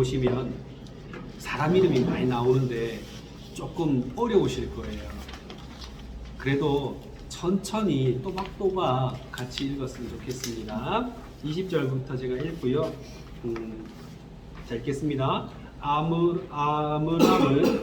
보시면 사람 이름이 많이 나오는데 조금 어려우실 거예요. 그래도 천천히 또박또박 같이 읽었으면 좋겠습니다. 20절부터 제가 읽고요. 자, 읽겠습니다. 아므람은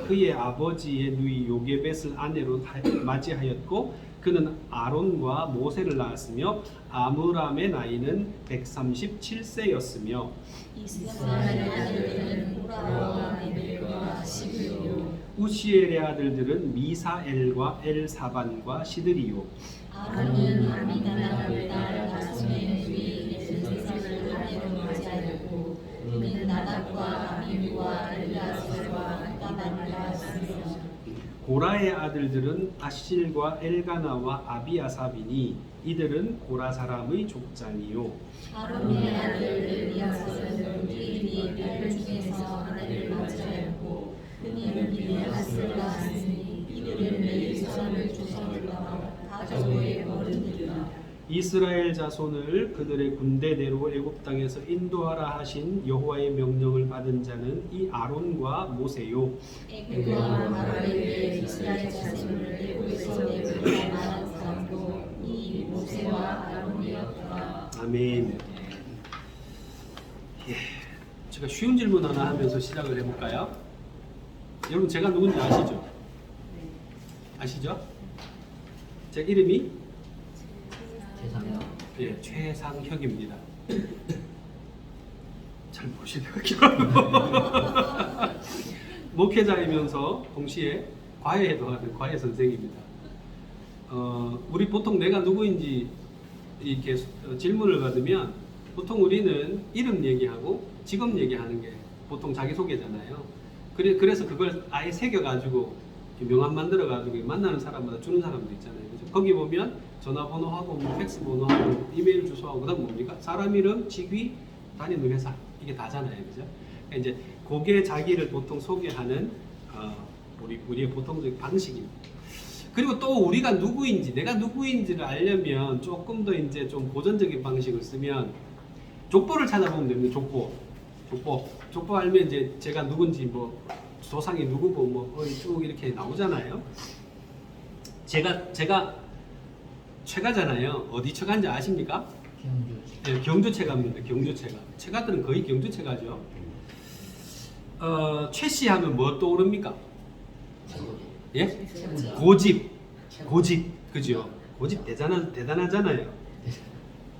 그의 아버지의 누이 요게벳을 아내로 맞이하였고 그는 아론과 모세를 낳았으며 아므람의 나이는 137세였으며 이스라엘의 아들들은 우라와 네벨과 시브요 우시엘의 아들들은 미사엘과 엘사반과 시드리요 아론은 아미나답을 낳아 자손의 누이 13살을 아내로 맞이하였고 그는 나답과 아비후와 엘르아살과 이다발을 낳았으며 고라의 아들들은 아실과 엘가나와 아비아삽이니 이들은 고라 사람의 족장이요 아론의 아들 엘리아살은 그의 딸 중에서 아내를 맞이하였고 그는 비네하스를 낳았으니 이들은 레위 사람의 조상들과 가족의 어른들이라 이스라엘 자손을 그들의 군대대로 애굽 땅에서 인도하라 하신 여호와의 명령을 받은 자는 이 아론과 모세요. 애굽과 바로에게 이스라엘 자손을 애굽에서 내보낸 많은 사람도 이 모세와 아론이었더라. 아멘. 예, 제가 쉬운 질문 하나 하면서 시작을 해볼까요? 여러분 제가 누군지 아시죠? 아시죠? 제 이름이 예, 최상혁입니다. 잘 모르시네요. 목회자이면서 동시에 과외도 하는 과외 선생입니다. 우리 보통 내가 누구인지 이렇게 질문을 받으면 보통 우리는 이름 얘기하고 직업 얘기하는 게 보통 자기소개잖아요. 그래서 그걸 아예 새겨가지고 명함 만들어가지고 만나는 사람마다 주는 사람도 있잖아요. 그죠? 거기 보면 전화번호하고 뭐 팩스번호하고 이메일 주소하고 그다음 뭡니까? 사람 이름, 직위, 다니는 회사 이게 다잖아요. 그죠? 그러니까 이제 그게 자기를 보통 소개하는 우리의 보통적인 방식입니다. 그리고 또 우리가 누구인지 내가 누구인지를 알려면 조금 더 이제 좀 고전적인 방식을 쓰면 족보를 찾아보면 됩니다. 족보 알면 이제 제가 누군지 뭐 조상이 누구고 뭐 쭉 이렇게 나오잖아요. 제가 최가잖아요. 어디 최가인지 아십니까? 네, 경주 최가입니다. 경주 최가. 최가들은 거의 경주 최가죠. 최씨 하면 뭐 떠오릅니까? 예? 고집, 그죠? 고집 대단하잖아요.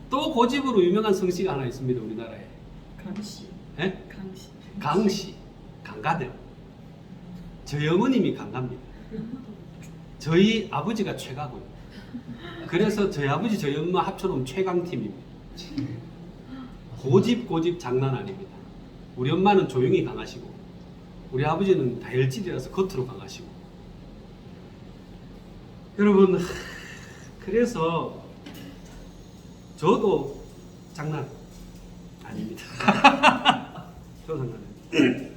또 고집으로 유명한 성씨가 하나 있습니다, 우리나라에. 강씨. 예? 강씨. 강가들. 저희 어머님이 강가입니다. 저희 아버지가 최가고요. 그래서 저희 아버지, 저희 엄마 합쳐놓으면 최강팀입니다. 고집 장난 아닙니다. 우리 엄마는 조용히 강하시고, 우리 아버지는 다혈질이라서 겉으로 강하시고. 여러분, 그래서 저도 장난 아닙니다. 저도 장난 아닙니다.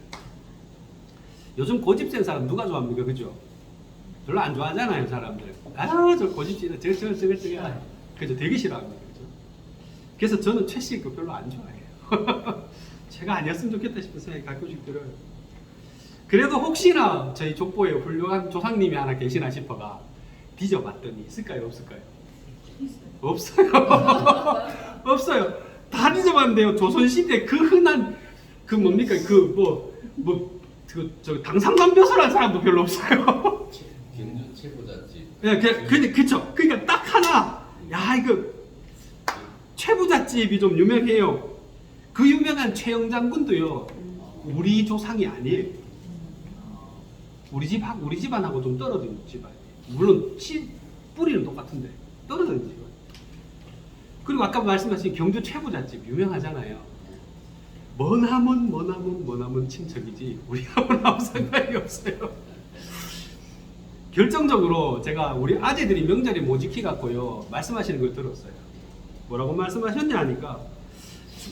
요즘 고집 센 사람 누가 좋아합니까? 그죠? 별로 안 좋아하잖아요, 사람들. 저 고집지는 저거. 그죠? 되게 싫어합니다. 그죠? 그래서 저는 최씨 그 별로 안 좋아해요. 제가 아니었으면 좋겠다 싶은 생각이 가끔씩 들어요. 그래도 혹시나 저희 족보에 훌륭한 조상님이 하나 계시나 싶어가 뒤져봤더니 있을까요? 없을까요? 없어요. 없어요. 다 뒤져봤는데요. 조선시대 그 흔한 그 뭡니까? 저 당상관벼슬한 사람도 별로 없어요. 경주 최고자집. 예, 그쵸. 그러니까 딱 하나. 야, 이거 최부잣집이 좀 유명해요. 그 유명한 최영 장군도요. 우리 조상이 아니에요. 우리 집안하고 좀 떨어진 집안. 물론 뿌리는 똑같은데 떨어진 집안. 그리고 아까 말씀하신 경주 최부잣집 유명하잖아요. 머나먼 친척이지 우리하고는 아무 상관이 없어요. 결정적으로 제가 우리 아재들이 명절에 못 지키갖고요 말씀하시는 걸 들었어요. 뭐라고 말씀하셨냐 하니까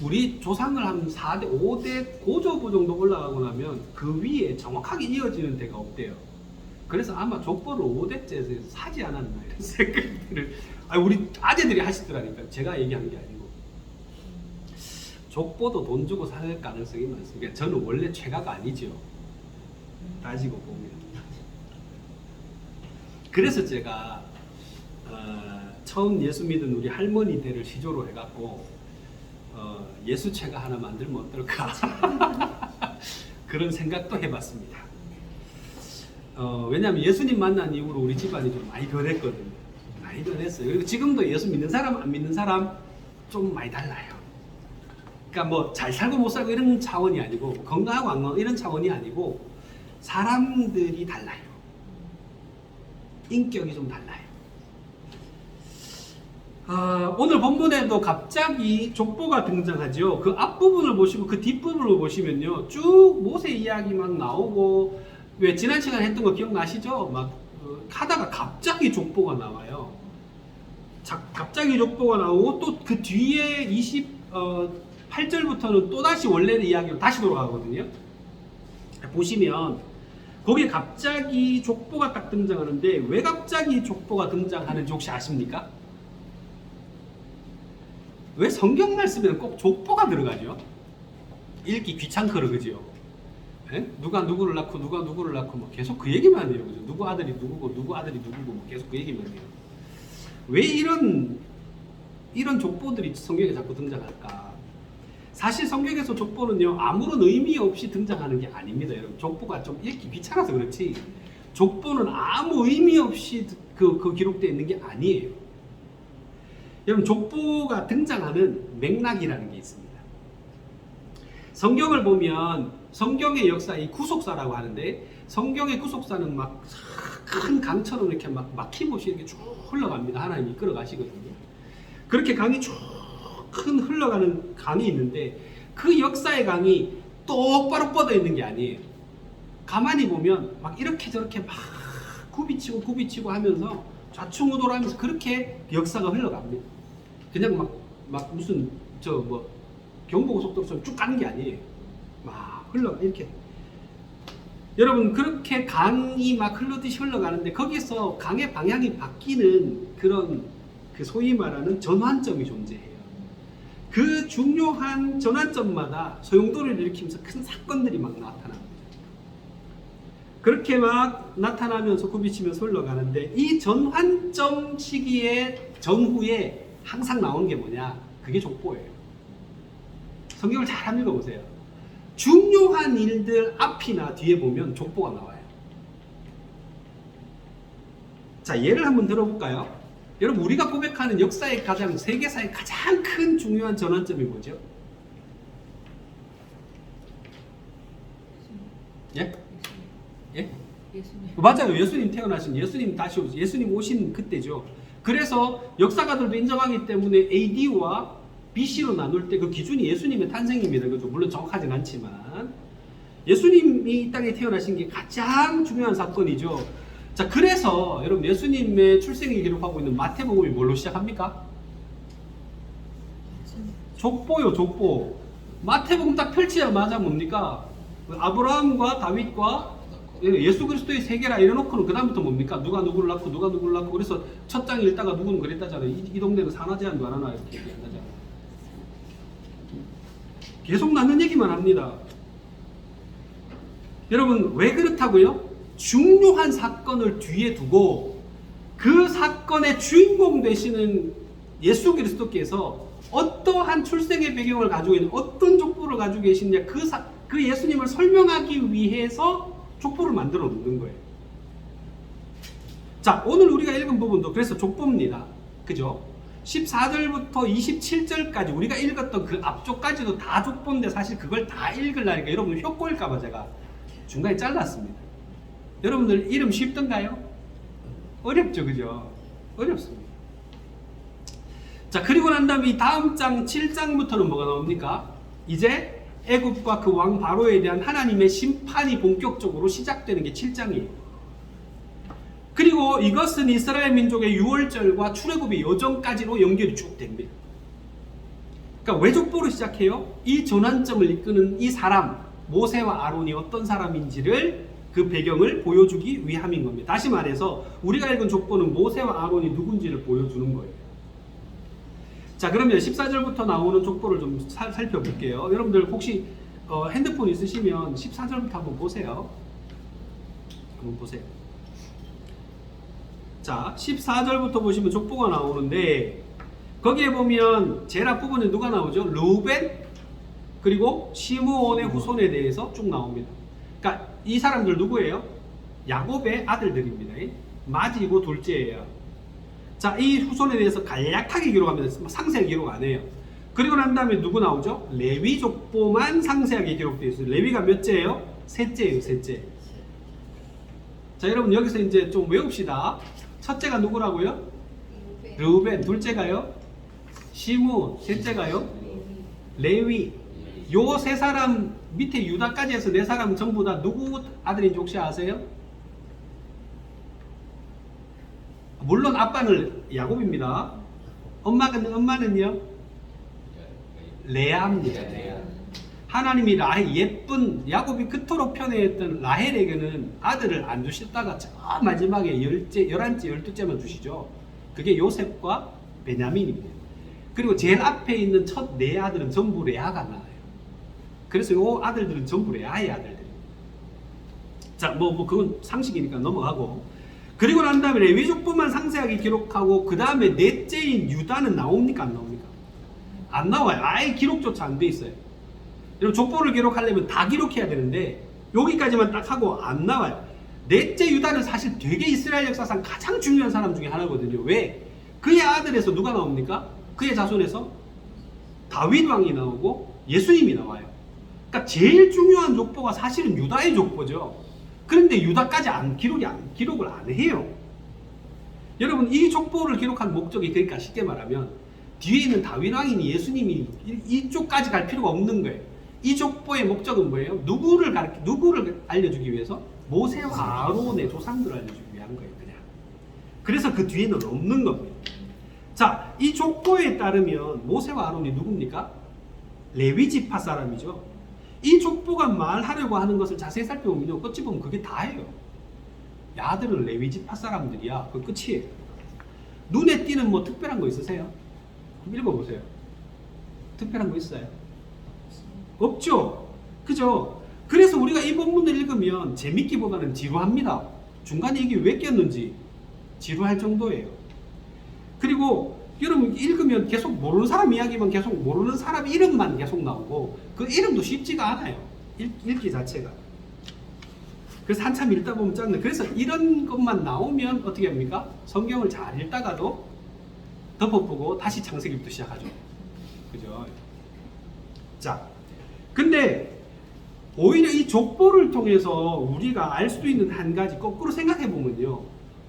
우리 조상을 한 4대 5대 고조부 정도 올라가고 나면 그 위에 정확하게 이어지는 데가 없대요. 그래서 아마 족보를 5대째에서 사지 않았나 이런 생각들을 우리 아재들이 하시더라니까. 제가 얘기한 게 아니고 족보도 돈 주고 살 가능성이 많습니다. 저는 원래 최가가 아니죠. 따지고 보면. 그래서 제가 처음 예수 믿은 우리 할머니들을 시조로 해갖고 예수체가 하나 만들면 어떨까 그런 생각도 해봤습니다. 왜냐하면 예수님 만난 이후로 우리 집안이 좀 많이 변했거든요. 많이 변했어요. 그리고 지금도 예수 믿는 사람 안 믿는 사람 좀 많이 달라요. 그러니까 뭐 잘 살고 못 살고 이런 차원이 아니고 건강하고 안 건강 이런 차원이 아니고 사람들이 달라요. 인격이 좀 달라요. 오늘 본문에도 갑자기 족보가 등장하죠. 그 앞부분을 보시고 그 뒷부분을 보시면요, 쭉 모세 이야기 막 나오고, 왜 지난 시간에 했던 거 기억나시죠? 막 하다가 갑자기 족보가 나와요. 갑자기 족보가 나오고 또 그 뒤에 28절부터는 또 다시 원래의 이야기로 다시 돌아가거든요. 보시면 거기에 갑자기 족보가 딱 등장하는데 왜 갑자기 족보가 등장하는지 혹시 아십니까? 왜 성경 말씀에는 꼭 족보가 들어가죠? 읽기 귀찮거려, 그죠? 에? 누가 누구를 낳고 누가 누구를 낳고 뭐 계속 그 얘기만 해요, 그죠? 누구 아들이 누구고 누구 아들이 누구고 뭐 계속 그 얘기만 해요. 왜 이런 족보들이 성경에 자꾸 등장할까? 사실 성경에서 족보는요, 아무런 의미 없이 등장하는 게 아닙니다, 여러분. 족보가 좀 읽기 귀찮아서 그렇지 족보는 아무 의미 없이 그 기록되어 있는 게 아니에요. 여러분, 족보가 등장하는 맥락이라는 게 있습니다. 성경을 보면 성경의 역사, 이 구속사라고 하는데, 성경의 구속사는 막 큰 강처럼 이렇게 막 막힘없이 이렇게 쭉 흘러갑니다. 하나님이 이끌어 가시거든요. 그렇게 강이 쭉 큰 흘러가는 강이 있는데, 그 역사의 강이 똑바로 뻗어 있는 게 아니에요. 가만히 보면 막 이렇게 저렇게 막 굽이치고 하면서 좌충우돌 하면서 그렇게 역사가 흘러갑니다. 그냥 막 무슨 경부고속도로처럼 쭉 가는 게 아니에요. 막 흘러가 이렇게. 여러분, 그렇게 강이 막 흘러듯이 흘러가는데 거기서 강의 방향이 바뀌는 그런 그 소위 말하는 전환점이 존재해요. 그 중요한 전환점마다 소용돌이를 일으키면서 큰 사건들이 막 나타납니다. 그렇게 막 나타나면서 굽이치면서 흘러가는데, 이 전환점 시기의 전후에 항상 나오는 게 뭐냐? 그게 족보예요. 성경을 잘 한번 읽어보세요. 중요한 일들 앞이나 뒤에 보면 족보가 나와요. 자, 예를 한번 들어볼까요? 여러분, 우리가 고백하는 역사의 세계사의 가장 큰 중요한 전환점이 뭐죠? 예? 예? 예수님. 맞아요. 예수님 태어나신, 예수님 다시 오신, 예수님 오신 그때죠. 그래서 역사가들도 인정하기 때문에 AD와 BC로 나눌 때 그 기준이 예수님의 탄생입니다. 그죠? 물론 정확하진 않지만 예수님이 이 땅에 태어나신 게 가장 중요한 사건이죠. 자, 그래서 여러분, 예수님의 출생을 기록하고 있는 마태복음이 뭘로 시작합니까? 족보요, 족보. 마태복음 딱 펼치자마자 뭡니까? 아브라함과 다윗과 예수 그리스도의 세계라 이래놓고는 그 다음부터 뭡니까? 누가 누구를 낳고 누가 누구를 낳고. 그래서 첫 장 읽다가 누구는 그랬다잖아요. 이 동네는 산하 제한도 안 하나 이렇게 얘기한다잖아요. 계속 나눈 얘기만 합니다. 여러분, 왜 그렇다고요? 중요한 사건을 뒤에 두고 그 사건의 주인공 되시는 예수 그리스도께서 어떠한 출생의 배경을 가지고 있는, 어떤 족보를 가지고 계시느냐, 그 예수님을 설명하기 위해서 족보를 만들어 놓는 거예요. 자, 오늘 우리가 읽은 부분도 그래서 족보입니다. 그죠? 14절부터 27절까지 우리가 읽었던 그 앞쪽까지도 다 족보인데, 사실 그걸 다 읽으려니까 여러분 효과일까봐 제가 중간에 잘랐습니다. 여러분들 이름 쉽던가요? 어렵죠, 그죠? 어렵습니다. 자, 그리고 난 다음에 이 다음 장 7장부터는 뭐가 나옵니까? 이제 애굽과 그 왕 바로에 대한 하나님의 심판이 본격적으로 시작되는 게 7장이에요. 그리고 이것은 이스라엘 민족의 유월절과 출애굽의 여정까지로 연결이 쭉 됩니다. 그러니까 왜 족보로 시작해요? 이 전환점을 이끄는 이 사람, 모세와 아론이 어떤 사람인지를, 그 배경을 보여주기 위함인 겁니다. 다시 말해서 우리가 읽은 족보는 모세와 아론이 누군지를 보여주는 거예요. 자, 그러면 14절부터 나오는 족보를 좀 살펴볼게요. 여러분들 혹시 핸드폰 있으시면 14절부터 한번 보세요. 한번 보세요. 자, 14절부터 보시면 족보가 나오는데 거기에 보면 제일 앞부분에 누가 나오죠? 르우벤 그리고 시므온의 후손에 대해서 쭉 나옵니다. 그러니까 이 사람들 누구예요? 야곱의 아들들입니다. 맏이고 둘째예요. 자, 이 후손에 대해서 간략하게 기록합니다. 상세하게 기록 안 해요. 그리고 난 다음에 누구 나오죠? 레위 족보만 상세하게 기록되어 있어요. 레위가 몇째예요? 셋째예요, 셋째. 자, 여러분 여기서 이제 좀 외웁시다. 첫째가 누구라고요? 르우벤. 둘째가요? 시므온. 셋째가요? 레위. 요 세 사람 밑에 유다까지 해서 네 사람 전부 다 누구 아들인지 혹시 아세요? 물론 아빠는 야곱입니다. 엄마는요? 레아입니다. 레아. 하나님이 예쁜 야곱이 그토록 편애했던 라헬에게는 아들을 안 주셨다가 마지막에 11째, 12째만 주시죠. 그게 요셉과 베냐민입니다. 그리고 제일 앞에 있는 첫 네 아들은 전부 레아가 나와요. 그래서 요 아들들은 전부 레아의 아들들입니다. 자, 그건 상식이니까 넘어가고. 그리고 난 다음에 레위족보만 상세하게 기록하고 그 다음에 넷째인 유다는 나옵니까? 안 나옵니까? 안 나와요. 아예 기록조차 안 돼 있어요. 여러분 족보를 기록하려면 다 기록해야 되는데 여기까지만 딱 하고 안 나와요. 넷째 유다는 사실 되게 이스라엘 역사상 가장 중요한 사람 중에 하나거든요. 왜? 그의 아들에서 누가 나옵니까? 그의 자손에서 다윗 왕이 나오고 예수님이 나와요. 그러니까 제일 중요한 족보가 사실은 유다의 족보죠. 그런데 유다까지 기록을 안 해요. 여러분 이 족보를 기록한 목적이 그러니까 쉽게 말하면 뒤에 있는 다윗 왕이니 예수님이 이쪽까지 갈 필요가 없는 거예요. 이 족보의 목적은 뭐예요? 누구를 알려주기 위해서? 모세와 아론의 조상들을 알려주기 위한 거예요. 그냥. 그래서 그 뒤에는 없는 겁니다. 자, 이 족보에 따르면 모세와 아론이 누굽니까? 레위 지파 사람이죠. 이 족보가 말하려고 하는 것을 자세히 살펴보면요, 끝이 보면 그게 다예요. 야들은 레위 지파 사람들이야. 그 끝이에요. 눈에 띄는 뭐 특별한 거 있으세요? 한번 읽어보세요. 특별한 거 있어요? 없죠? 그죠? 그래서 우리가 이 본문을 읽으면 재밌기보다는 지루합니다. 중간에 이게 왜 꼈는지 지루할 정도예요. 그리고 여러분 읽으면 계속 모르는 사람 이야기만 계속 모르는 사람 이름만 계속 나오고 그 이름도 쉽지가 않아요. 읽기 자체가. 그래서 한참 읽다 보면 짱나. 그래서 이런 것만 나오면 어떻게 합니까? 성경을 잘 읽다가도 덮어보고 다시 창세기부터 시작하죠. 그죠? 자, 근데 오히려 이 족보를 통해서 우리가 알 수 있는 한 가지 거꾸로 생각해 보면요,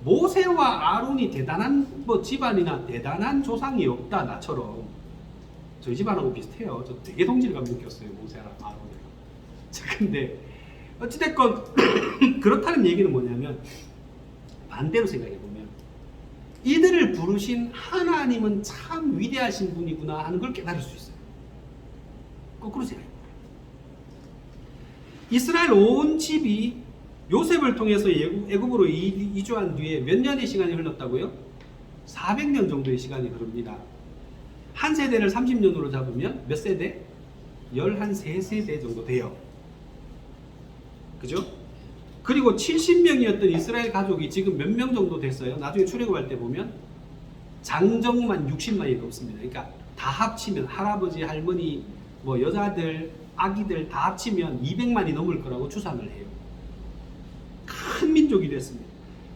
모세와 아론이 대단한 집안이나 대단한 조상이 없다. 나처럼 저희 집안하고 비슷해요. 저 되게 동질감 느꼈어요, 모세랑 아론을. 자, 근데 어찌됐건 그렇다는 얘기는 뭐냐면 반대로 생각해 보면 이들을 부르신 하나님은 참 위대하신 분이구나 하는 걸 깨달을 수 있어요. 거꾸로 생각해 보면 이스라엘 온 집이 요셉을 통해서 애굽으로 이주한 뒤에 몇 년의 시간이 흘렀다고요? 400년 정도의 시간이 흐릅니다. 한 세대를 30년으로 잡으면 몇 세대? 13세대 정도 돼요. 그죠? 그리고 70명이었던 이스라엘 가족이 지금 몇 명 정도 됐어요? 나중에 출애굽할 때 보면 장정만 60만이 넘습니다. 그러니까 다 합치면 할아버지, 할머니, 여자들, 아기들 다 합치면 200만이 넘을 거라고 추산을 해요. 큰 민족이 됐습니다.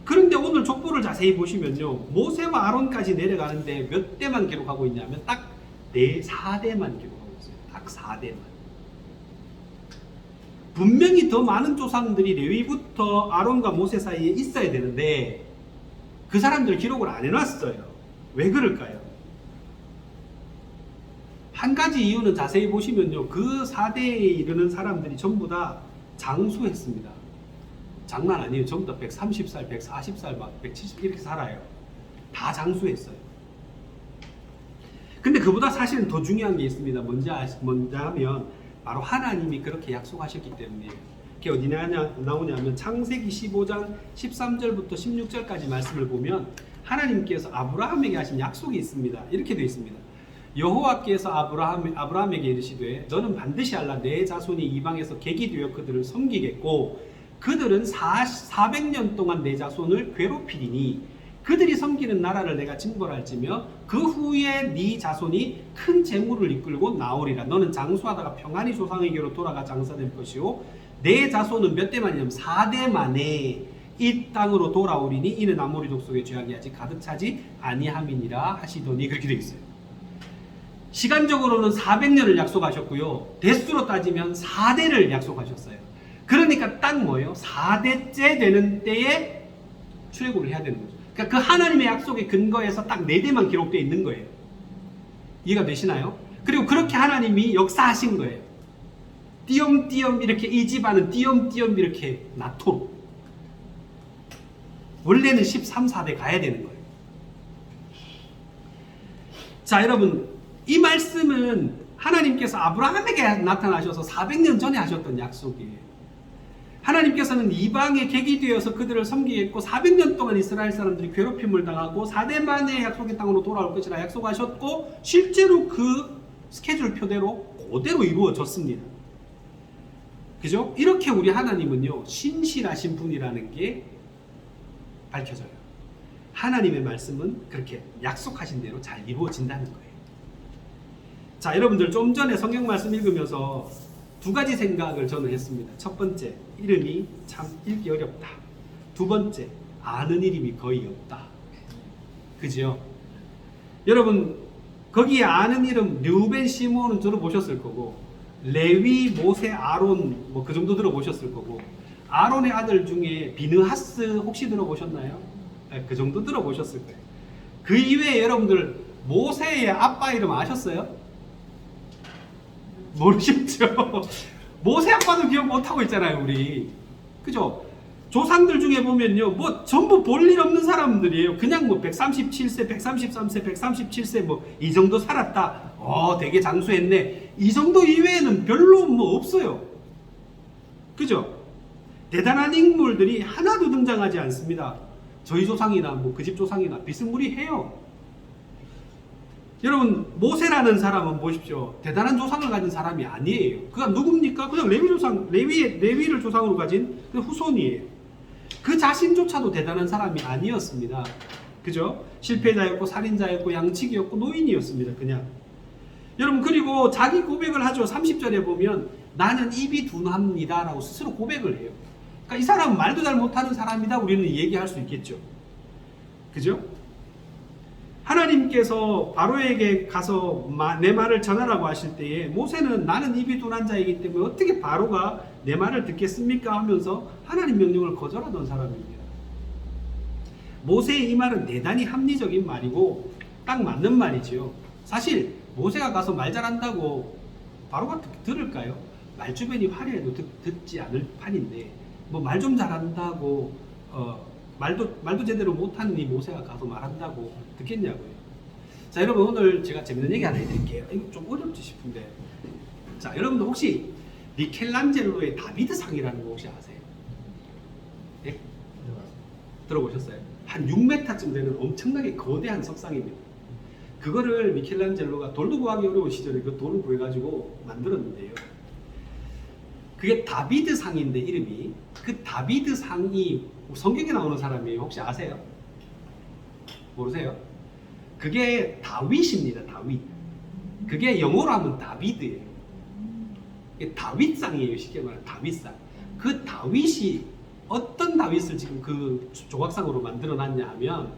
그런데 오늘 족보를 자세히 보시면요, 모세와 아론까지 내려가는데 몇 대만 기록하고 있냐면 딱 4대만 기록하고 있어요. 딱 4대만. 분명히 더 많은 조상들이 레위부터 아론과 모세 사이에 있어야 되는데 그 사람들 기록을 안 해놨어요. 왜 그럴까요? 한 가지 이유는 자세히 보시면요, 그 4대에 이르는 사람들이 전부 다 장수했습니다. 장난 아니에요. 전부 다 130살, 140살, 막 170 이렇게 살아요. 다 장수했어요. 근데 그보다 사실은 더 중요한 게 있습니다. 뭔지 하면 바로 하나님이 그렇게 약속하셨기 때문이에요. 그게 어디 나오냐면 창세기 15장 13절부터 16절까지 말씀을 보면 하나님께서 아브라함에게 하신 약속이 있습니다. 이렇게 되어 있습니다. 여호와께서 아브라함에게 이르시되 너는 반드시 알라 내 자손이 이방에서 객이 되어 그들을 섬기겠고 그들은 400년 동안 내 자손을 괴롭히리니 그들이 섬기는 나라를 내가 징벌할지며 그 후에 네 자손이 큰 재물을 이끌고 나오리라. 너는 장수하다가 평안히 조상에게로 돌아가 장사될 것이요 내 자손은 몇 대 만이냐면 4대 만에 이 땅으로 돌아오리니 이는 아모리 족속의 죄악이 아직 가득 차지 아니함이니라 하시더니 그렇게 되어 있어요. 시간적으로는 400년을 약속하셨고요. 대수로 따지면 4대를 약속하셨어요. 그러니까 딱 뭐예요? 4대째 되는 때에 출애굽을 해야 되는 거죠. 그러니까 그 하나님의 약속의 근거에서 딱 4대만 기록되어 있는 거예요. 이해가 되시나요? 그리고 그렇게 하나님이 역사하신 거예요. 띄엄띄엄 이렇게 이 집안은 띄엄띄엄 이렇게 낳도록. 원래는 13, 4대 가야 되는 거예요. 자, 여러분, 이 말씀은 하나님께서 아브라함에게 나타나셔서 400년 전에 하셨던 약속이에요. 하나님께서는 이방의 객이 되어서 그들을 섬기겠고 400년 동안 이스라엘 사람들이 괴롭힘을 당하고 4대 만에 약속의 땅으로 돌아올 것이라 약속하셨고 실제로 그 스케줄표대로 그대로 이루어졌습니다. 그죠? 이렇게 우리 하나님은요 신실하신 분이라는 게 밝혀져요. 하나님의 말씀은 그렇게 약속하신 대로 잘 이루어진다는 거예요. 자, 여러분들 좀 전에 성경 말씀 읽으면서 두 가지 생각을 저는 했습니다. 첫 번째, 이름이 참 읽기 어렵다. 두 번째, 아는 이름이 거의 없다. 그죠? 여러분, 거기에 아는 이름 르우벤, 시므온은 들어보셨을 거고 레위, 모세, 아론 뭐 그 정도 들어보셨을 거고 아론의 아들 중에 비느하스 혹시 들어보셨나요? 네, 그 정도 들어보셨을 거예요. 그 이외에 여러분들 모세의 아빠 이름 아셨어요? 모르셨죠? 모세 아빠도 기억 못하고 있잖아요, 우리. 그죠? 조상들 중에 보면요, 뭐 전부 볼 일 없는 사람들이에요. 그냥 뭐 137세, 133세, 137세 뭐 이 정도 살았다. 되게 장수했네. 이 정도 이외에는 별로 뭐 없어요. 그죠? 대단한 인물들이 하나도 등장하지 않습니다. 저희 조상이나 뭐 그 집 조상이나 비스무리해요. 여러분, 모세라는 사람은 보십시오. 대단한 조상을 가진 사람이 아니에요. 그가 누굽니까? 그냥 레위를 조상으로 가진 그 후손이에요. 그 자신조차도 대단한 사람이 아니었습니다. 그죠? 실패자였고 살인자였고 양치기였고 노인이었습니다. 그냥. 여러분, 그리고 자기 고백을 하죠. 30절에 보면 나는 입이 둔합니다 라고 스스로 고백을 해요. 그러니까 이 사람은 말도 잘 못하는 사람이다 우리는 얘기할 수 있겠죠. 그죠? 하나님께서 바로에게 가서 내 말을 전하라고 하실 때에 모세는 나는 입이 둔한 자이기 때문에 어떻게 바로가 내 말을 듣겠습니까? 하면서 하나님 명령을 거절하던 사람입니다. 모세의 이 말은 대단히 합리적인 말이고 딱 맞는 말이지요. 사실 모세가 가서 말 잘한다고 바로가 들을까요? 말주변이 화려해도 듣지 않을 판인데 뭐 말 좀 잘한다고 말도 제대로 못하는 이 모세가 가서 말한다고 듣겠냐고요. 자, 여러분 오늘 제가 재밌는 얘기 하나 해드릴게요. 이거 좀 어렵지 싶은데. 자, 여러분들 혹시 미켈란젤로의 다비드상이라는 거 혹시 아세요? 네? 들어보셨어요? 한 6m쯤 되는 엄청나게 거대한 석상입니다. 그거를 미켈란젤로가 돌도 구하기 어려운 시절에 그 돌을 구해가지고 만들었는데요. 그게 다비드상인데 이름이 그 다비드상이 성경에 나오는 사람이에요. 혹시 아세요? 모르세요? 그게 다윗입니다. 다윗. 그게 영어로 하면 다비드예요. 다윗상이에요. 쉽게 말하면 다윗상. 그 다윗이 어떤 다윗을 지금 그 조각상으로 만들어 놨냐 하면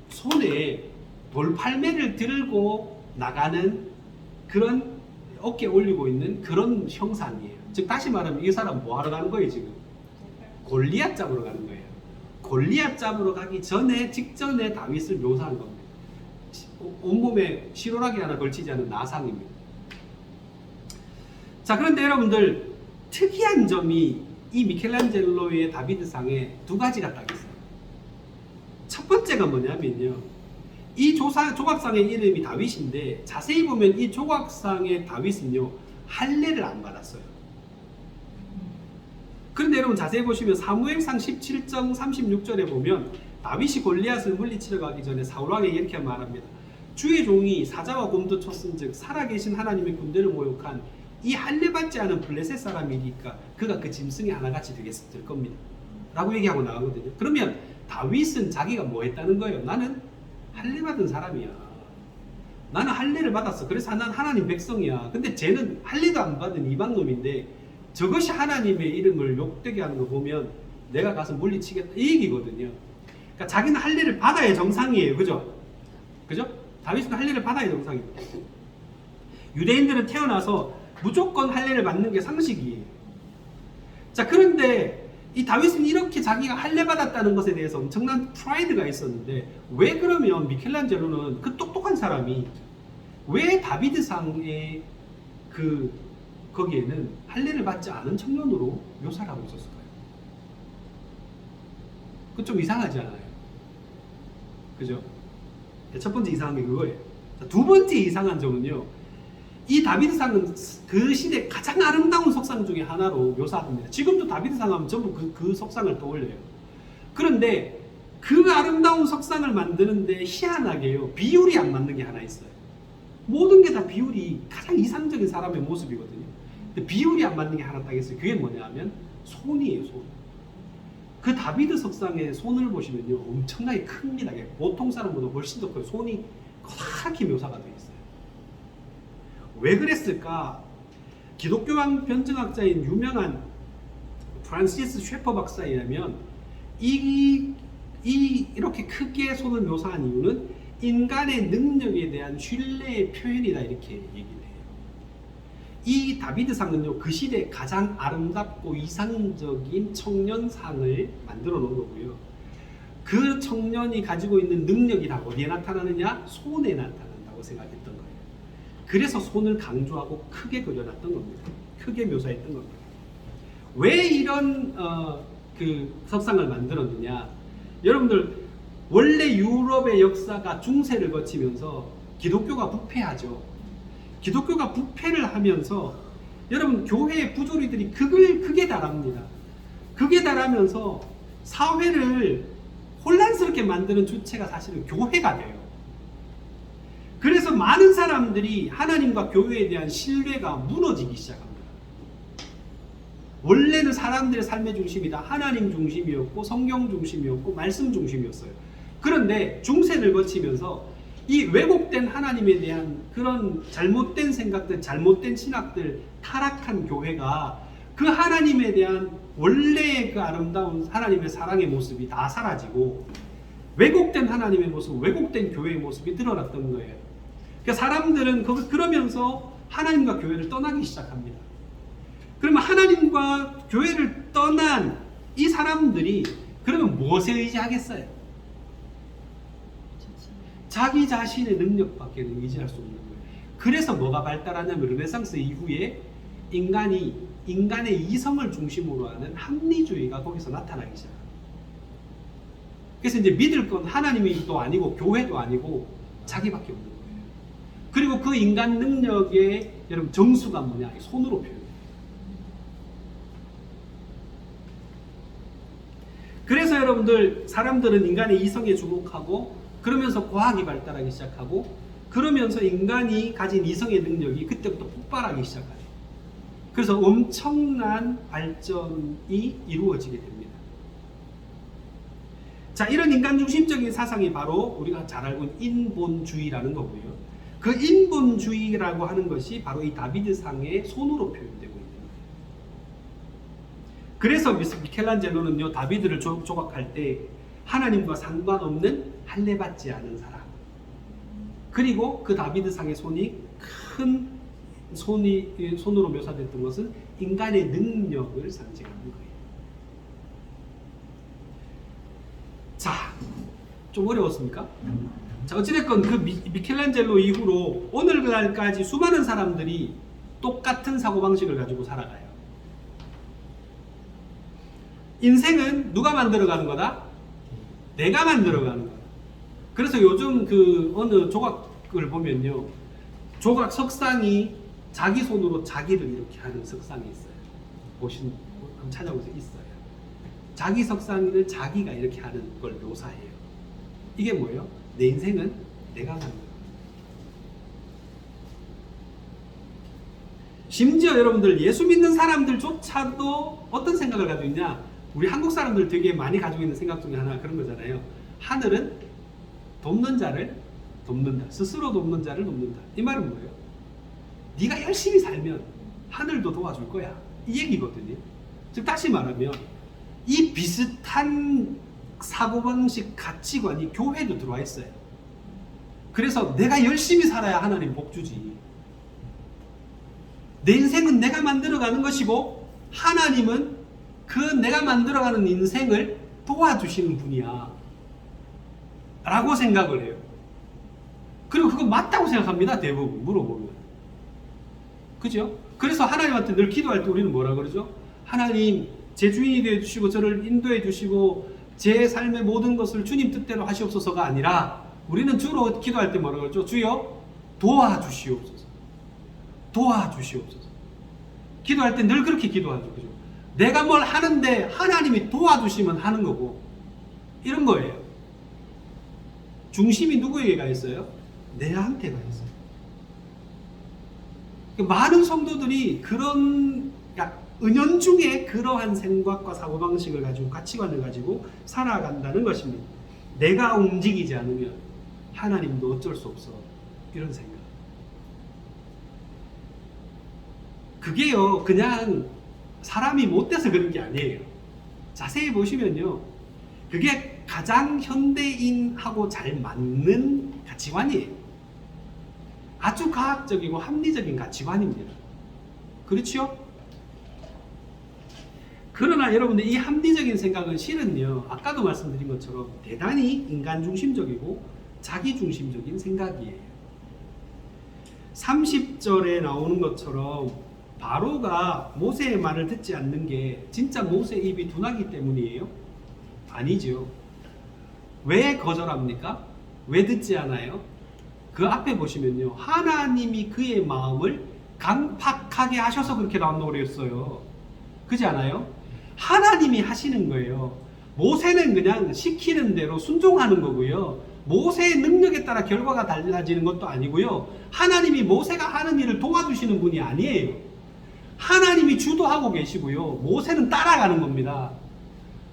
손에 돌팔매를 들고 나가는 그런 어깨에 올리고 있는 그런 형상이에요. 즉 다시 말하면 이 사람 뭐 하러 가는 거예요 지금? 골리앗 잡으러 가는 거예요. 골리앗 잡으러 가기 전에 직전에 다윗을 묘사한 겁니다. 온몸에 시로라기 하나 걸치지 않은 나상입니다. 자, 그런데 여러분들 특이한 점이 이 미켈란젤로의 다비드상에 두 가지가 딱 있어요. 첫 번째가 뭐냐면요, 이 조각상의 이름이 다윗인데 자세히 보면 이 조각상의 다윗은요 할례를 안 받았어요. 그런데 여러분 자세히 보시면 사무엘상 17장 36절에 보면 다윗이 골리앗을 물리치러 가기 전에 사울왕에게 이렇게 말합니다. 주의 종이 사자와 곰도 쳤은즉 살아계신 하나님의 군대를 모욕한 이 할례받지 않은 블레셋 사람이니까 그가 그 짐승의 하나같이 될 겁니다 라고 얘기하고 나가거든요. 그러면 다윗은 자기가 뭐 했다는 거예요? 나는 할례받은 사람이야. 나는 할례를 받았어. 그래서 난 하나님 백성이야. 근데 쟤는 할례도 안 받은 이방놈인데 저것이 하나님의 이름을 욕되게 하는 거 보면 내가 가서 물리치겠다 이 얘기거든요. 그러니까 자기는 할례를 받아야 정상이에요. 그죠? 그죠? 다윗은 할례를 받아야 정상입니다. 유대인들은 태어나서 무조건 할례를 받는 게 상식이에요. 자, 그런데 이 다윗은 이렇게 자기가 할례 받았다는 것에 대해서 엄청난 프라이드가 있었는데 왜 그러면 미켈란젤로는 그 똑똑한 사람이 왜 다비드상의 거기에는 할례를 받지 않은 청년으로 묘사를 하고 있었을까요? 그거 좀 이상하지 않아요? 그죠? 첫 번째 이상한 게 그거예요. 자, 두 번째 이상한 점은요, 이 다비드상은 그 시대 가장 아름다운 석상 중에 하나로 묘사합니다. 지금도 다비드상 하면 전부 그 석상을 떠올려요. 그런데 그 아름다운 석상을 만드는데 희한하게요, 비율이 안 맞는 게 하나 있어요. 모든 게 다 비율이 가장 이상적인 사람의 모습이거든요. 근데 비율이 안 맞는 게 하나 딱 있어요. 그게 뭐냐 하면 손이에요, 손. 그 다비드 석상의 손을 보시면요, 엄청나게 큽니다. 보통 사람보다 훨씬 더 커요. 손이 커다랗게 묘사가 되어 있어요. 왜 그랬을까? 기독교학 변증학자인 유명한 프란시스 쉐퍼 박사에 의하면 이렇게 크게 손을 묘사한 이유는 인간의 능력에 대한 신뢰의 표현이다 이렇게 얘기를 해요. 이 다비드상은요, 그 시대 가장 아름답고 이상적인 청년상을 만들어 놓은 거고요. 그 청년이 가지고 있는 능력이 다 어디에 나타나느냐? 손에 나타난다고 생각했던 거예요. 그래서 손을 강조하고 크게 그려놨던 겁니다. 크게 묘사했던 겁니다. 왜 이런 그 석상을 만들었느냐? 여러분들, 원래 유럽의 역사가 중세를 거치면서 기독교가 부패하죠. 기독교가 부패를 하면서 여러분, 교회의 부조리들이 크게 달합니다. 크게 달하면서 사회를 혼란스럽게 만드는 주체가 사실은 교회가 돼요. 그래서 많은 사람들이 하나님과 교회에 대한 신뢰가 무너지기 시작합니다. 원래는 사람들의 삶의 중심이 다 하나님 중심이었고 성경 중심이었고 말씀 중심이었어요. 그런데 중세를 거치면서 이 왜곡된 하나님에 대한 그런 잘못된 생각들, 잘못된 신학들, 타락한 교회가 그 하나님에 대한 원래의 그 아름다운 하나님의 사랑의 모습이 다 사라지고 왜곡된 하나님의 모습, 왜곡된 교회의 모습이 드러났던 거예요. 그러니까 사람들은 그러면서 하나님과 교회를 떠나기 시작합니다. 그러면 하나님과 교회를 떠난 이 사람들이 그러면 무엇에 의지하겠어요? 자기 자신의 능력밖에는 의지할 수 없는 거예요. 그래서 뭐가 발달하냐면 르네상스 이후에 인간의 이성을 중심으로 하는 합리주의가 거기서 나타나기 시작합니다. 그래서 이제 믿을 건 하나님도 아니고 교회도 아니고 자기밖에 없는 거예요. 그리고 그 인간 능력의 여러분 정수가 뭐냐? 손으로 표현해요. 그래서 여러분들, 사람들은 인간의 이성에 주목하고 그러면서 과학이 발달하기 시작하고 그러면서 인간이 가진 이성의 능력이 그때부터 폭발하기 시작해요. 그래서 엄청난 발전이 이루어지게 됩니다. 자, 이런 인간 중심적인 사상이 바로 우리가 잘 알고 있는 인본주의라는 거고요. 그 인본주의라고 하는 것이 바로 이 다비드상의 손으로 표현되고 있는 거예요. 그래서 미켈란젤로는요, 다비드를 조각할 때 하나님과 상관없는 할례받지 않은 사람, 그리고 그 다비드상의 손이 큰 손으로 묘사됐던 것은 인간의 능력을 상징하는 거예요. 자, 좀 어려웠습니까? 자, 어찌됐건 그 미켈란젤로 이후로 오늘날까지 수많은 사람들이 똑같은 사고방식을 가지고 살아가요. 인생은 누가 만들어가는 거다? 내가 만들어가는 거다. 그래서 요즘 그 어느 조각을 보면요, 조각 석상이 자기 손으로 자기를 이렇게 하는 석상이 있어요. 한번 찾아보세요. 있어요. 자기 석상을 자기가 이렇게 하는 걸 묘사해요. 이게 뭐예요? 내 인생은 내가 만든 거예요. 심지어 여러분들 예수 믿는 사람들조차도 어떤 생각을 가지고 있냐? 우리 한국 사람들 되게 많이 가지고 있는 생각 중에 하나가 그런 거잖아요. 하늘은 돕는 자를 돕는다. 스스로 돕는 자를 돕는다. 이 말은 뭐예요? 네가 열심히 살면 하늘도 도와줄 거야. 이 얘기거든요. 즉 다시 말하면 이 비슷한 사고방식 가치관이 교회도 들어와 있어요. 그래서 내가 열심히 살아야 하나님 복 주지. 내 인생은 내가 만들어가는 것이고 하나님은 그 내가 만들어가는 인생을 도와주시는 분이야 라고 생각을 해요. 그리고 그거 맞다고 생각합니다. 대부분 물어보면. 그죠? 그래서 하나님한테 늘 기도할 때 우리는 뭐라 그러죠? 하나님 제 주인이 되어주시고 저를 인도해 주시고 제 삶의 모든 것을 주님 뜻대로 하시옵소서가 아니라 우리는 주로 기도할 때 뭐라 그러죠? 주여 도와주시옵소서. 도와주시옵소서. 기도할 때 늘 그렇게 기도하죠. 그죠? 내가 뭘 하는데 하나님이 도와주시면 하는 거고 이런 거예요. 중심이 누구에게 가 있어요? 내한테 가 있어요. 많은 성도들이 그런 은연중에 그러한 생각과 사고방식을 가지고 가치관을 가지고 살아간다는 것입니다. 내가 움직이지 않으면 하나님도 어쩔 수 없어. 이런 생각. 그게요 그냥 사람이 못돼서 그런 게 아니에요. 자세히 보시면요 그게 가장 현대인하고 잘 맞는 가치관이에요. 아주 과학적이고 합리적인 가치관입니다. 그렇죠? 그러나 여러분들 이 합리적인 생각은 실은요 아까도 말씀드린 것처럼 대단히 인간중심적이고 자기중심적인 생각이에요. 30절에 나오는 것처럼 바로가 모세의 말을 듣지 않는 게 진짜 모세 입이 둔하기 때문이에요? 아니죠. 왜 거절합니까? 왜 듣지 않아요? 그 앞에 보시면요 하나님이 그의 마음을 강팍하게 하셔서 그렇게 나온다고 그랬어요. 그렇지 않아요? 하나님이 하시는 거예요. 모세는 그냥 시키는 대로 순종하는 거고요. 모세의 능력에 따라 결과가 달라지는 것도 아니고요. 하나님이 모세가 하는 일을 도와주시는 분이 아니에요. 하나님이 주도하고 계시고요. 모세는 따라가는 겁니다.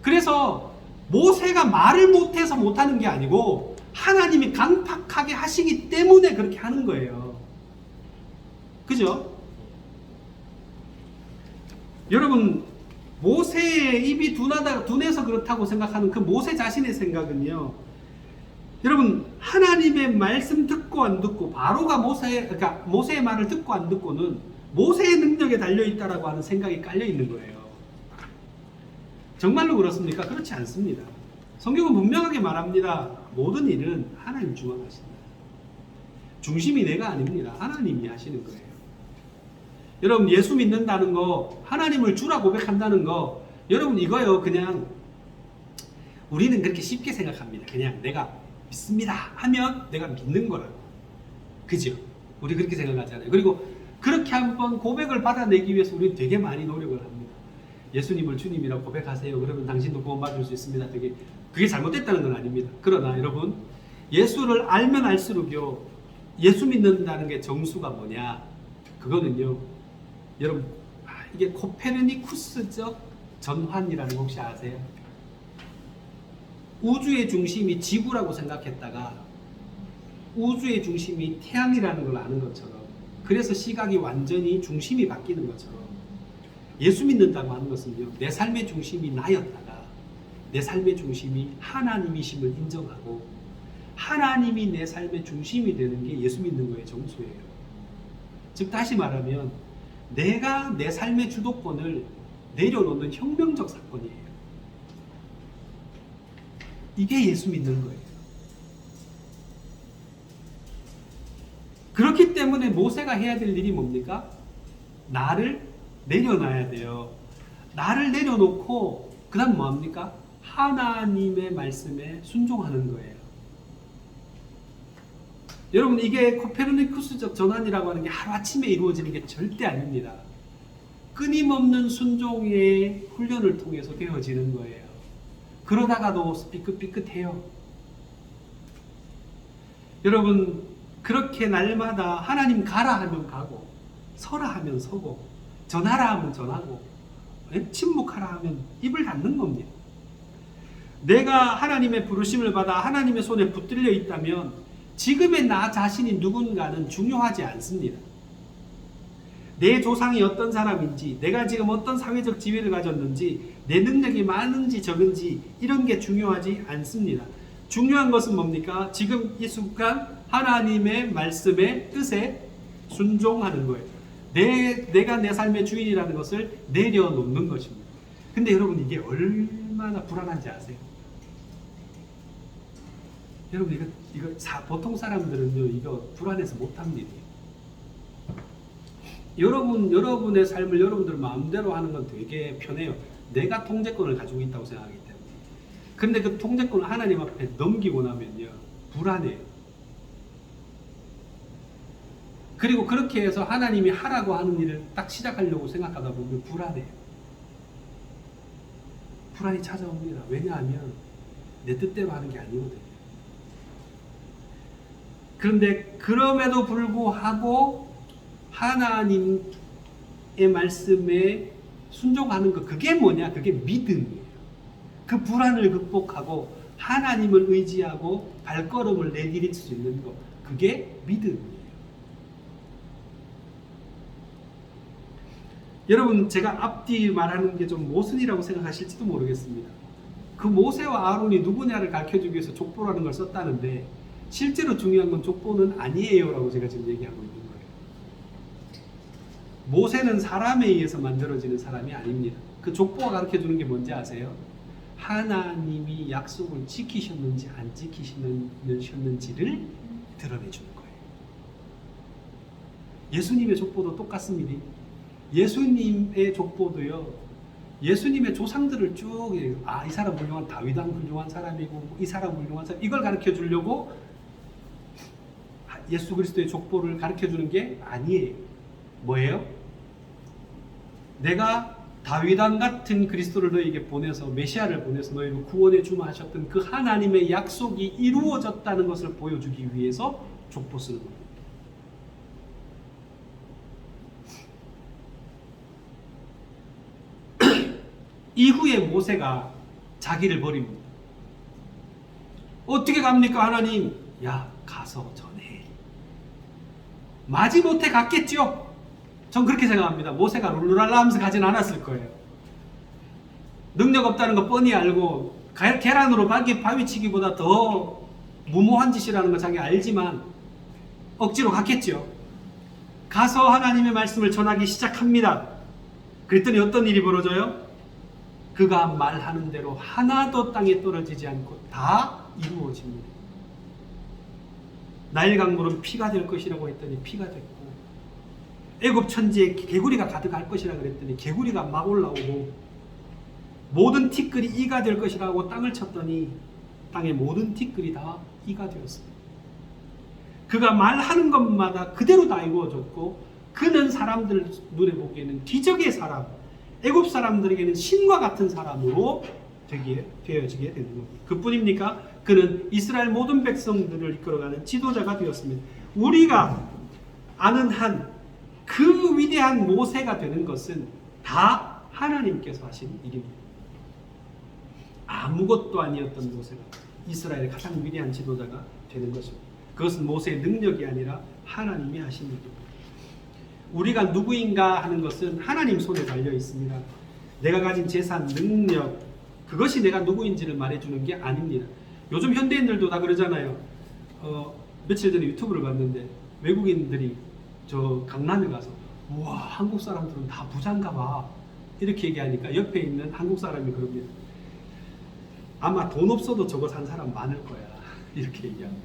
그래서 모세가 말을 못해서 못하는 게 아니고 하나님이 강팍하게 하시기 때문에 그렇게 하는 거예요. 그죠? 여러분 모세의 입이 둔해서 그렇다고 생각하는 그 모세 자신의 생각은요 여러분 하나님의 말씀 듣고 안 듣고 바로가 모세의 말을 듣고 안 듣고는 모세의 능력에 달려있다라고 하는 생각이 깔려있는 거예요. 정말로 그렇습니까? 그렇지 않습니다. 성경은 분명하게 말합니다. 모든 일은 하나님 주관하신다. 중심이 내가 아닙니다. 하나님이 하시는 거예요. 여러분 예수 믿는다는 거 하나님을 주라 고백한다는 거 여러분 이거요 그냥 우리는 그렇게 쉽게 생각합니다. 그냥 내가 믿습니다 하면 내가 믿는 거라고. 그죠? 우리 그렇게 생각하잖아요. 그리고 그렇게 한번 고백을 받아내기 위해서 우리는 되게 많이 노력을 합니다. 예수님을 주님이라고 고백하세요. 그러면 당신도 구원받을 수 있습니다. 되게 그게 잘못됐다는 건 아닙니다. 그러나 여러분 예수를 알면 알수록요 예수 믿는다는 게 정수가 뭐냐 그거는요 여러분 이게 코페르니쿠스적 전환이라는 거 혹시 아세요? 우주의 중심이 지구라고 생각했다가 우주의 중심이 태양이라는 걸 아는 것처럼 그래서 시각이 완전히 중심이 바뀌는 것처럼 예수 믿는다고 하는 것은요 내 삶의 중심이 나였다가 내 삶의 중심이 하나님이심을 인정하고 하나님이 내 삶의 중심이 되는 게 예수 믿는 거의 정수예요. 즉 다시 말하면 내가 내 삶의 주도권을 내려놓는 혁명적 사건이에요. 이게 예수 믿는 거예요. 그렇기 때문에 모세가 해야 될 일이 뭡니까? 나를 내려놔야 돼요. 나를 내려놓고 그 다음 뭐합니까? 하나님의 말씀에 순종하는 거예요. 여러분 이게 코페르니쿠스적 전환이라고 하는 게 하루아침에 이루어지는 게 절대 아닙니다. 끊임없는 순종의 훈련을 통해서 되어지는 거예요. 그러다가도 삐끗삐끗해요. 여러분 그렇게 날마다 하나님 가라 하면 가고 서라 하면 서고 전하라 하면 전하고 침묵하라 하면 입을 닫는 겁니다. 내가 하나님의 부르심을 받아 하나님의 손에 붙들려 있다면 지금의 나 자신이 누군가는 중요하지 않습니다. 내 조상이 어떤 사람인지, 내가 지금 어떤 사회적 지위를 가졌는지, 내 능력이 많은지 적은지 이런 게 중요하지 않습니다. 중요한 것은 뭡니까? 지금 이 순간 하나님의 말씀의 뜻에 순종하는 거예요. 내가 내 삶의 주인이라는 것을 내려놓는 것입니다. 근데 여러분 이게 얼마나 불안한지 아세요? 여러분 보통 사람들은요 이거 불안해서 못합니다. 여러분의 삶을 여러분들 마음대로 하는 건 되게 편해요. 내가 통제권을 가지고 있다고 생각하기 때문에. 그런데 그 통제권을 하나님 앞에 넘기고 나면요 불안해요. 그리고 그렇게 해서 하나님이 하라고 하는 일을 딱 시작하려고 생각하다 보면 불안해요. 불안이 찾아옵니다. 왜냐하면 내 뜻대로 하는 게 아니거든요. 그런데 그럼에도 불구하고 하나님의 말씀에 순종하는 것, 그게 뭐냐? 그게 믿음이에요. 그 불안을 극복하고 하나님을 의지하고 발걸음을 내디딜 수 있는 것, 그게 믿음이에요. 여러분 제가 앞뒤 말하는 게 좀 모순이라고 생각하실지도 모르겠습니다. 그 모세와 아론이 누구냐를 가르쳐주기 위해서 족보라는 걸 썼다는데 실제로 중요한 건 족보는 아니에요 라고 제가 지금 얘기하고 있는 거예요. 모세는 사람에 의해서 만들어지는 사람이 아닙니다. 그 족보가 가르쳐주는 게 뭔지 아세요? 하나님이 약속을 지키셨는지 안 지키셨는지를 드러내주는 거예요. 예수님의 족보도 똑같습니다. 예수님의 족보도요, 예수님의 조상들을 쭉, 이 사람 훌륭한, 다윗왕 훌륭한 사람이고, 이 사람 훌륭한 사람, 이걸 가르쳐 주려고 예수 그리스도의 족보를 가르쳐 주는 게 아니에요. 뭐예요? 내가 다윗왕 같은 그리스도를 너에게 보내서, 메시아를 보내서 너희를 구원해 주마 하셨던 그 하나님의 약속이 이루어졌다는 것을 보여주기 위해서 족보 쓰는 겁니다. 이후에 모세가 자기를 버립니다. 어떻게 갑니까 하나님? 야 가서 전해. 마지못해 갔겠죠? 전 그렇게 생각합니다. 모세가 룰루랄라 하면서 가진 않았을 거예요. 능력 없다는 거 뻔히 알고 계란으로 바위치기보다 더 무모한 짓이라는 거 자기 알지만 억지로 갔겠죠. 가서 하나님의 말씀을 전하기 시작합니다. 그랬더니 어떤 일이 벌어져요? 그가 말하는 대로 하나도 땅에 떨어지지 않고 다 이루어집니다. 나일 강물은 피가 될 것이라고 했더니 피가 됐고, 애굽 천지에 개구리가 가득할 것이라 그랬더니 개구리가 막 올라오고, 모든 티끌이 이가 될 것이라고 땅을 쳤더니 땅의 모든 티끌이 다 이가 되었습니다. 그가 말하는 것마다 그대로 다 이루어졌고, 그는 사람들 눈에 보기에는 기적의 사람, 애굽 사람들에게는 신과 같은 사람으로 되어지게 되는 겁니다. 그뿐입니까? 그는 이스라엘 모든 백성들을 이끌어가는 지도자가 되었습니다. 우리가 아는 한 그 위대한 모세가 되는 것은 다 하나님께서 하신 일입니다. 아무것도 아니었던 모세가 이스라엘의 가장 위대한 지도자가 되는 것입니다. 그것은 모세의 능력이 아니라 하나님이 하신 일입니다. 우리가 누구인가 하는 것은 하나님 손에 달려 있습니다. 내가 가진 재산, 능력, 그것이 내가 누구인지를 말해주는 게 아닙니다. 요즘 현대인들도 다 그러잖아요. 며칠 전에 유튜브를 봤는데 외국인들이 저 강남에 가서 우와 한국 사람들은 다 부자인가 봐 이렇게 얘기하니까 옆에 있는 한국 사람이 그럽니다. 아마 돈 없어도 저거 산 사람 많을 거야 이렇게 얘기합니다.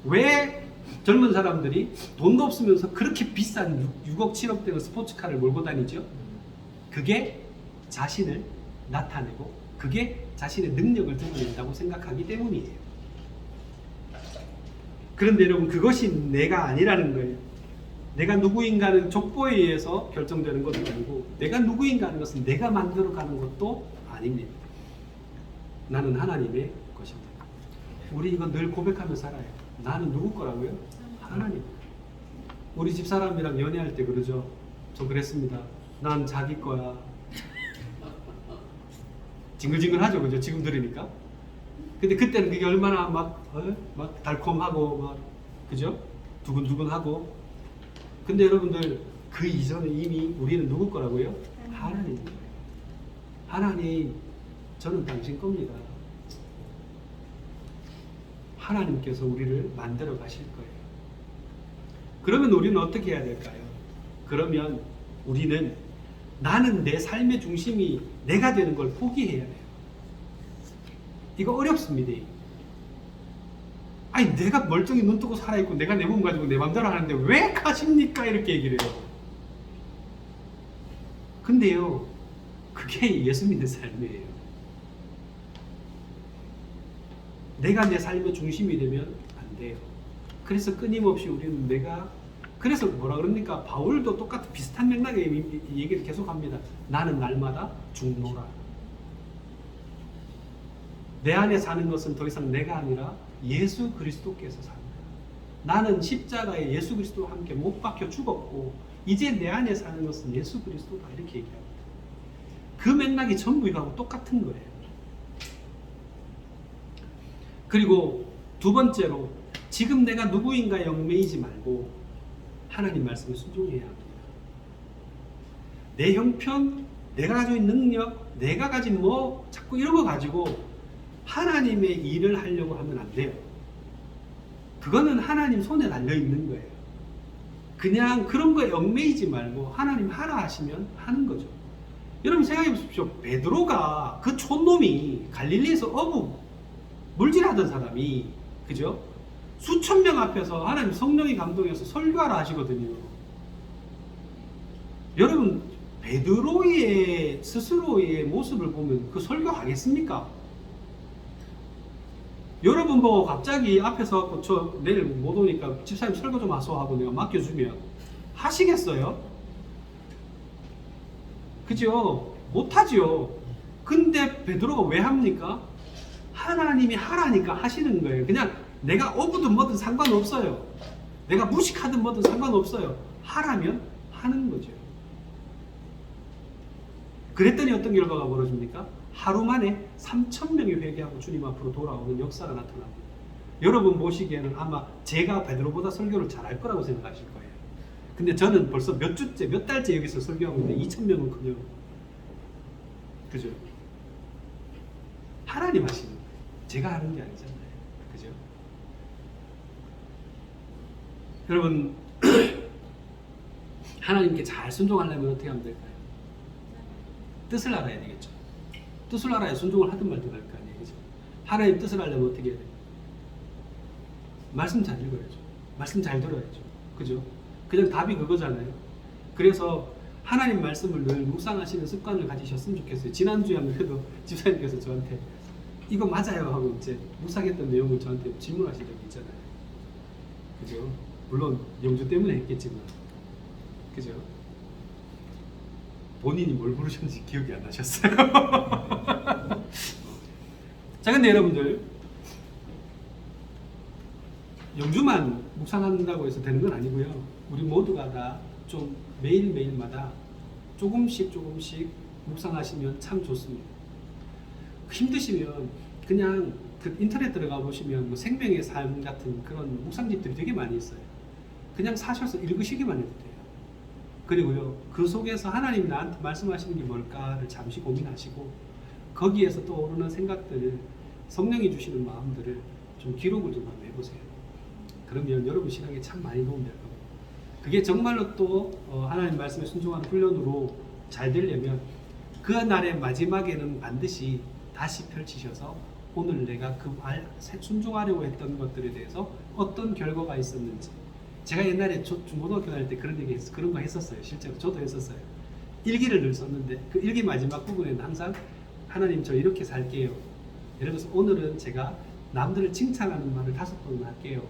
왜 젊은 사람들이 돈도 없으면서 그렇게 비싼 6억 7억 대의 스포츠카를 몰고 다니죠? 그게 자신을 나타내고 그게 자신의 능력을 드러낸다고 생각하기 때문이에요. 그런데 여러분 그것이 내가 아니라는 거예요. 내가 누구인가는 족보에 의해서 결정되는 것도 아니고 내가 누구인가 하는 것은 내가 만들어가는 것도 아닙니다. 나는 하나님의 것입니다. 우리 이거 늘 고백하며 살아요. 나는 누구 거라고요? 하나님. 우리 집사람이랑 연애할 때 그러죠. 저 그랬습니다. 난 자기 거야. 징글징글하죠, 그죠? 지금 들으니까. 근데 그때는 그게 얼마나 막 달콤하고 막 그죠? 두근두근하고. 근데 여러분들 그 이전에 이미 우리는 누구 거라고요? 하나님 거예요. 하나님, 저는 당신 겁니다. 하나님께서 우리를 만들어 가실 거예요. 그러면 우리는 어떻게 해야 될까요? 그러면 우리는 나는 내 삶의 중심이 내가 되는 걸 포기해야 돼요. 이거 어렵습니다. 아니 내가 멀쩡히 눈 뜨고 살아있고 내가 내 몸 가지고 내 맘대로 하는데 왜 가십니까? 이렇게 얘기를 해요. 근데요, 그게 예수 믿는 삶이에요. 내가 내 삶의 중심이 되면 안 돼요. 그래서 끊임없이 우리는 그래서 뭐라 그럽니까? 바울도 똑같은 비슷한 맥락의 얘기를 계속합니다. 나는 날마다 죽노라. 내 안에 사는 것은 더 이상 내가 아니라 예수 그리스도께서 삽니다. 나는 십자가에 예수 그리스도와 함께 못 박혀 죽었고 이제 내 안에 사는 것은 예수 그리스도다, 이렇게 얘기합니다. 그 맥락이 전부 이거하고 똑같은 거예요. 그리고 두 번째로, 지금 내가 누구인가에 얽매이지 말고 하나님 말씀에 순종해야 합니다. 내 형편, 내가 가지고 있는 능력, 내가 가진 자꾸 이런 거 가지고 하나님의 일을 하려고 하면 안 돼요. 그거는 하나님 손에 달려 있는 거예요. 그냥 그런 거에 얽매이지 말고 하나님 하라 하시면 하는 거죠. 여러분 생각해 보십시오. 베드로가, 그 촌놈이, 갈릴리에서 어부 물질하던 사람이, 그죠? 수천 명 앞에서 하나님 성령이 감동해서 설교하라 하시거든요. 여러분 베드로의 스스로의 모습을 보면 그 설교하겠습니까? 여러분 보고 갑자기 앞에서 저 내일 못 오니까 집사님 설교 좀 하소 하고 내가 맡겨주면 하시겠어요? 그죠? 못하죠. 근데 베드로가 왜 합니까? 하나님이 하라니까 하시는 거예요. 그냥 내가 어부든 뭐든 상관없어요. 내가 무식하든 뭐든 상관없어요. 하라면 하는 거죠. 그랬더니 어떤 결과가 벌어집니까? 하루 만에 3,000명이 회개하고 주님 앞으로 돌아오는 역사가 나타납니다. 여러분 보시기에는 아마 제가 베드로보다 설교를 잘할 거라고 생각하실 거예요. 근데 저는 벌써 몇 주째, 몇 달째 여기서 설교하고 있는데 2,000명은 그냥, 그죠? 하나님 하시는 거예요. 제가 하는 게 아니잖아요. 그죠? 여러분 하나님께 잘 순종하려면 어떻게 하면 될까요? 뜻을 알아야 되겠죠. 뜻을 알아야 순종을 하든 말든 할 거 아니에요. 그죠? 하나님 뜻을 알려면 어떻게 해야 돼요? 말씀 잘 읽어야죠. 말씀 잘 들어야죠. 그죠? 그냥 답이 그거잖아요. 그래서 하나님 말씀을 늘 묵상하시는 습관을 가지셨으면 좋겠어요. 지난주에 그래도 집사님께서 저한테 이거 맞아요 하고 이제 묵상했던 내용을 저한테 질문하신 적이 있잖아요. 그죠? 물론 영주 때문에 했겠지만, 그죠? 본인이 뭘 부르셨는지 기억이 안 나셨어요. 자, 근데 여러분들 영주만 묵상한다고 해서 되는 건 아니고요. 우리 모두가 다 좀 매일매일마다 조금씩 묵상하시면 참 좋습니다. 힘드시면 그냥 그 인터넷 들어가 보시면 뭐 생명의 삶 같은 그런 묵상집들이 되게 많이 있어요. 그냥 사셔서 읽으시기만 해도 돼요. 그리고요, 그 속에서 하나님 나한테 말씀하시는 게 뭘까를 잠시 고민하시고 거기에서 떠오르는 생각들을, 성령이 주시는 마음들을 좀 기록을 좀 한번 해보세요. 그러면 여러분 신앙에 참 많이 도움될 겁니다. 그게 정말로 또 하나님 말씀에 순종하는 훈련으로 잘 되려면 그 날의 마지막에는 반드시 다시 펼치셔서 오늘 내가 그 순종하려고 했던 것들에 대해서 어떤 결과가 있었는지, 제가 옛날에 중고등학교 다닐 때 그런 거 했었어요. 실제로 저도 했었어요. 일기를 늘 썼는데 그 일기 마지막 부분에는 항상 하나님 저 이렇게 살게요. 예를 들어서 오늘은 제가 남들을 칭찬하는 말을 5번 할게요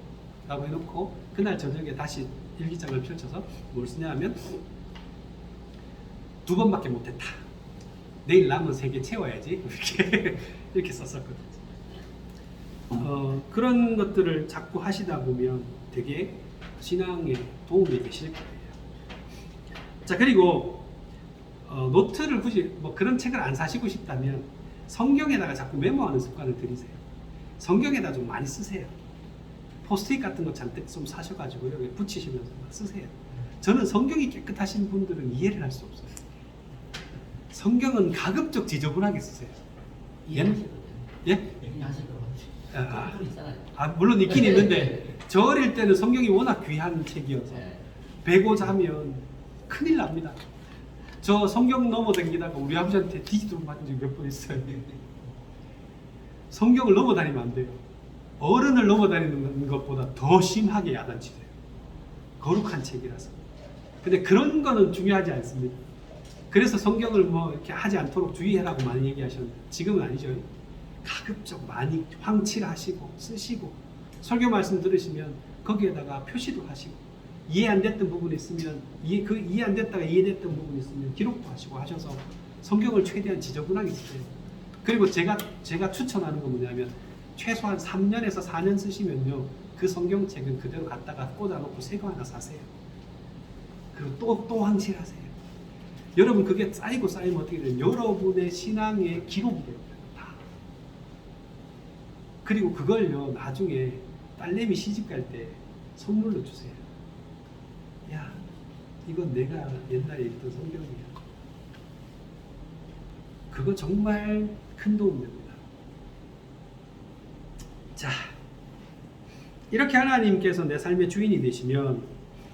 라고 해놓고 그날 저녁에 다시 일기장을 펼쳐서 뭘 쓰냐 하면 2번밖에 못했다. 내일 남은 3개 채워야지. 이렇게 썼었거든요. 그런 것들을 자꾸 하시다 보면 되게 신앙에 도움이 되실 거예요. 자, 그리고 노트를 굳이 뭐 그런 책을 안 사시고 싶다면 성경에다가 자꾸 메모하는 습관을 들이세요. 성경에다 좀 많이 쓰세요. 포스트잇 같은 거 잔뜩 좀 사셔가지고 여기 붙이시면서 막 쓰세요. 저는 성경이 깨끗하신 분들은 이해를 할 수 없어요. 성경은 가급적 지저분하게 쓰세요. 예? 물론 있긴 있는데 저 어릴 때는 성경이 워낙 귀한 책이어서 베고 자면 큰일 납니다. 저 성경 넘어다니다가 우리 아버지한테 뒤지도 맞은 적이 몇 번 있어요. 성경을 넘어다니면 안 돼요. 어른을 넘어다니는 것보다 더 심하게 야단치세요. 거룩한 책이라서. 근데 그런 거는 중요하지 않습니다. 그래서 성경을 뭐 이렇게 하지 않도록 주의해라고 많이 얘기하셨는데 지금은 아니죠. 가급적 많이 황칠하시고 쓰시고 설교 말씀 들으시면 거기에다가 표시도 하시고 이해 안 됐던 부분이 있으면 이해 안 됐다가 이해됐던 부분이 있으면 기록도 하시고 하셔서 성경을 최대한 지저분하게 쓰세요. 그리고 제가 추천하는 건 뭐냐면 최소한 3년에서 4년 쓰시면요 그 성경책은 그대로 갖다가 꽂아놓고 새 거 하나 사세요. 그리고 또 황칠하세요. 여러분 그게 쌓이고 쌓이면 어떻게 돼요? 여러분의 신앙의 기록이 돼요. 다. 그리고 그걸요 나중에 딸내미 시집갈 때 선물로 주세요. 야, 이건 내가 옛날에 읽던 성경이야. 그거 정말 큰 도움 됩니다. 자, 이렇게 하나님께서 내 삶의 주인이 되시면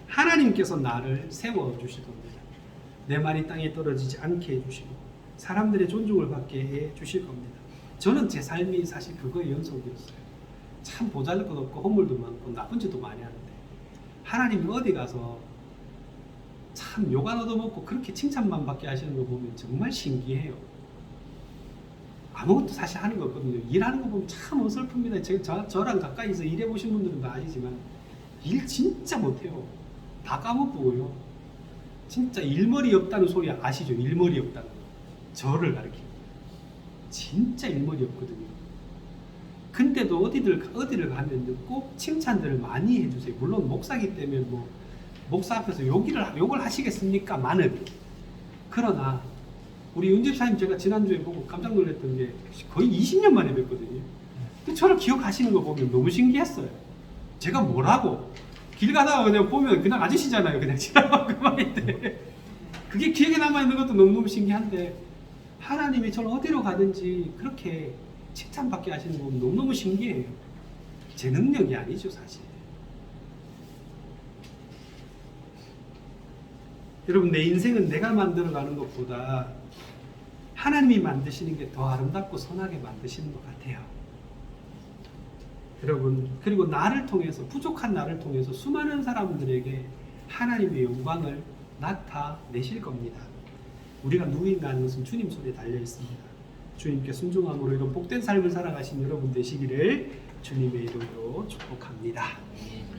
하나님께서 나를 세워주실 겁니다. 내 말이 땅에 떨어지지 않게 해주시고 사람들의 존중을 받게 해주실 겁니다. 저는 제 삶이 사실 그거의 연속이었어요. 참 보잘것 없고 허물도 많고 나쁜 짓도 많이 하는데 하나님이 어디 가서 참 욕 안 얻어먹고 그렇게 칭찬만 받게 하시는 거 보면 정말 신기해요. 아무것도 사실 하는 거 없거든요. 일하는 거 보면 참 어설픕니다. 저랑 가까이서 일해보신 분들은 다 아시지만 일 진짜 못해요. 다 까먹고요. 진짜 일머리 없다는 소리 아시죠? 일머리 없다는 거. 저를 가리키고 진짜 일머리 없거든요. 근데도 어디를 가면 꼭 칭찬들을 많이 해주세요. 물론 목사기 때문에 뭐 목사 앞에서 욕을 하시겠습니까? 많은. 그러나 우리 윤집사님 제가 지난주에 보고 깜짝 놀랐던 게 거의 20년 만에 뵀거든요. 근데 저를 기억하시는 거 보면 너무 신기했어요. 제가 뭐라고 길 가다가 그냥 보면 그냥 아저씨잖아요. 그냥 지나가고 그만인데 그게 기억에 남아있는 것도 너무너무 신기한데 하나님이 저를 어디로 가든지 그렇게 칭찬받게 하시는 거 보면 너무너무 신기해요. 제 능력이 아니죠 사실. 여러분 내 인생은 내가 만들어가는 것보다 하나님이 만드시는 게 더 아름답고 선하게 만드시는 것 같아요. 여러분 그리고 나를 통해서 부족한 나를 통해서 수많은 사람들에게 하나님의 영광을 나타내실 겁니다. 우리가 누구인가 하는 것은 주님 손에 달려 있습니다. 주님께 순종함으로 이런 복된 삶을 살아가신 여러분 되시기를 주님의 이름으로 축복합니다.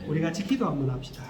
우리 같이 기도 한번 합시다.